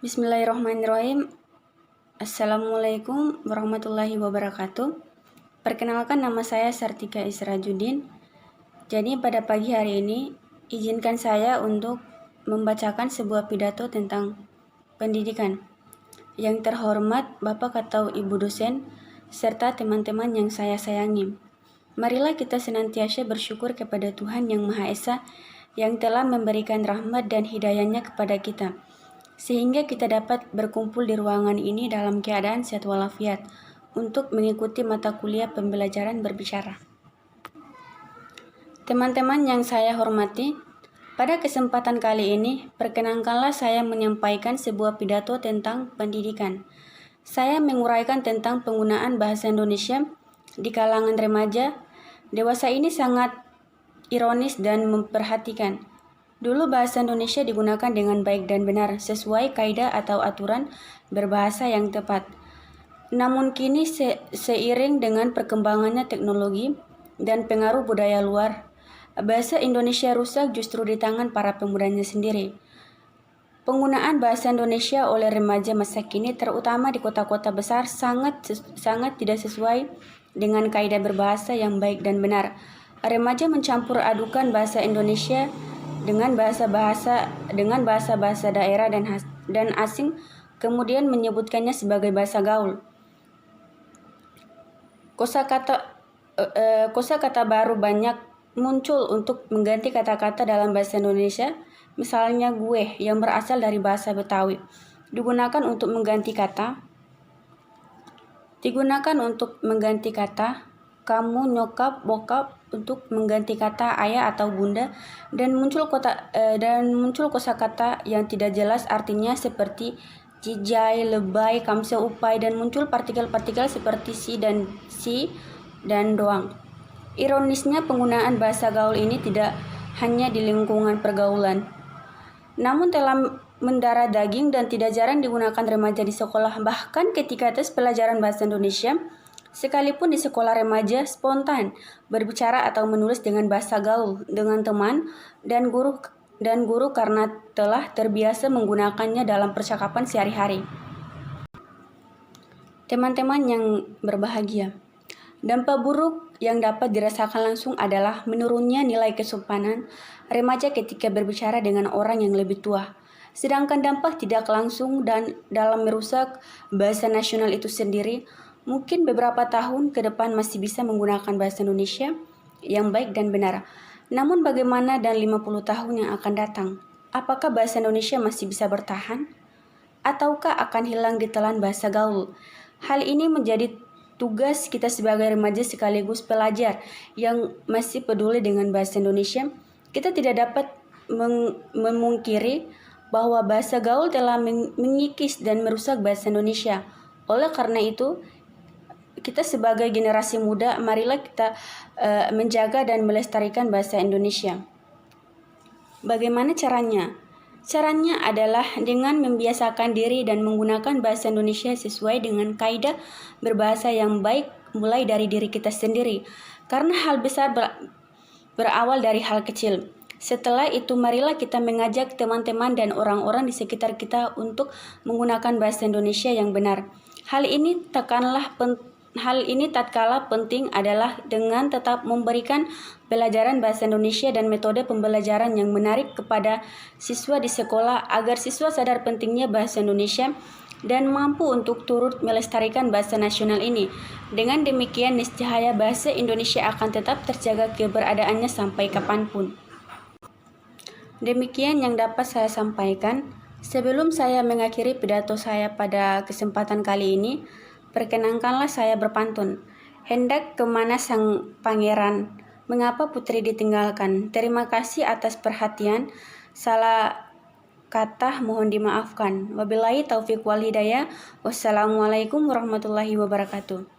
Bismillahirrahmanirrahim. Assalamualaikum warahmatullahi wabarakatuh. Perkenalkan, nama saya Sartika Israjuddin. Jadi pada pagi hari ini, izinkan saya untuk membacakan sebuah pidato tentang pendidikan. Yang terhormat Bapak atau Ibu dosen, serta teman-teman yang saya sayangi. Marilah kita senantiasa bersyukur kepada Tuhan Yang Maha Esa yang telah memberikan rahmat dan hidayahnya kepada kita, sehingga kita dapat berkumpul di ruangan ini dalam keadaan sehat walafiat untuk mengikuti mata kuliah pembelajaran berbicara. Teman-teman yang saya hormati, pada kesempatan kali ini, perkenankanlah saya menyampaikan sebuah pidato tentang pendidikan. Saya menguraikan tentang penggunaan bahasa Indonesia di kalangan remaja. Dewasa ini sangat ironis dan memperhatikan. Dulu bahasa Indonesia digunakan dengan baik dan benar, sesuai kaidah atau aturan berbahasa yang tepat. Namun kini seiring dengan perkembangannya teknologi dan pengaruh budaya luar, bahasa Indonesia rusak justru di tangan para pemudanya sendiri. Penggunaan bahasa Indonesia oleh remaja masa kini, terutama di kota-kota besar, sangat tidak sesuai dengan kaidah berbahasa yang baik dan benar. Remaja mencampur adukan bahasa Indonesia dengan bahasa-bahasa daerah dan asing, kemudian menyebutkannya sebagai bahasa gaul. Kosakata baru banyak muncul untuk mengganti kata-kata dalam bahasa Indonesia. Misalnya gue yang berasal dari bahasa Betawi digunakan untuk mengganti kata kamu, nyokap, bokap, untuk mengganti kata ayah atau bunda, dan muncul kosakata yang tidak jelas artinya seperti cijai, lebay, kamsa, upai, dan muncul partikel-partikel seperti si dan doang. Ironisnya, penggunaan bahasa gaul ini tidak hanya di lingkungan pergaulan, namun telah mendarah daging dan tidak jarang digunakan remaja di sekolah. Bahkan ketika tes pelajaran bahasa Indonesia, sekalipun di sekolah, remaja spontan berbicara atau menulis dengan bahasa gaul dengan teman dan guru karena telah terbiasa menggunakannya dalam percakapan sehari-hari. Teman-teman yang berbahagia, dampak buruk yang dapat dirasakan langsung adalah menurunnya nilai kesopanan remaja ketika berbicara dengan orang yang lebih tua. Sedangkan dampak tidak langsung dan dalam merusak bahasa nasional itu sendiri, mungkin beberapa tahun ke depan masih bisa menggunakan bahasa Indonesia yang baik dan benar. Namun bagaimana dan 50 tahun yang akan datang? Apakah bahasa Indonesia masih bisa bertahan? Ataukah akan hilang ditelan bahasa gaul? Hal ini menjadi tugas kita sebagai remaja sekaligus pelajar yang masih peduli dengan bahasa Indonesia. Kita tidak dapat memungkiri bahwa bahasa gaul telah mengikis dan merusak bahasa Indonesia. Oleh karena itu, kita sebagai generasi muda, marilah kita menjaga dan melestarikan bahasa Indonesia. Bagaimana caranya? Caranya adalah dengan membiasakan diri dan menggunakan bahasa Indonesia sesuai dengan kaidah berbahasa yang baik, mulai dari diri kita sendiri. Karena hal besar berawal dari hal kecil. Setelah itu, marilah kita mengajak teman-teman dan orang-orang di sekitar kita untuk menggunakan bahasa Indonesia yang benar. Hal ini tatkala penting adalah dengan tetap memberikan pelajaran bahasa Indonesia dan metode pembelajaran yang menarik kepada siswa di sekolah agar siswa sadar pentingnya bahasa Indonesia dan mampu untuk turut melestarikan bahasa nasional ini. Dengan demikian, niscaya bahasa Indonesia akan tetap terjaga keberadaannya sampai kapanpun. Demikian yang dapat saya sampaikan. Sebelum saya mengakhiri pidato saya pada kesempatan kali ini, perkenankanlah saya berpantun. Hendak kemana sang pangeran? Mengapa putri ditinggalkan? Terima kasih atas perhatian. Salah kata mohon dimaafkan. Wabillahi taufiq wal hidayah. Wassalamualaikum warahmatullahi wabarakatuh.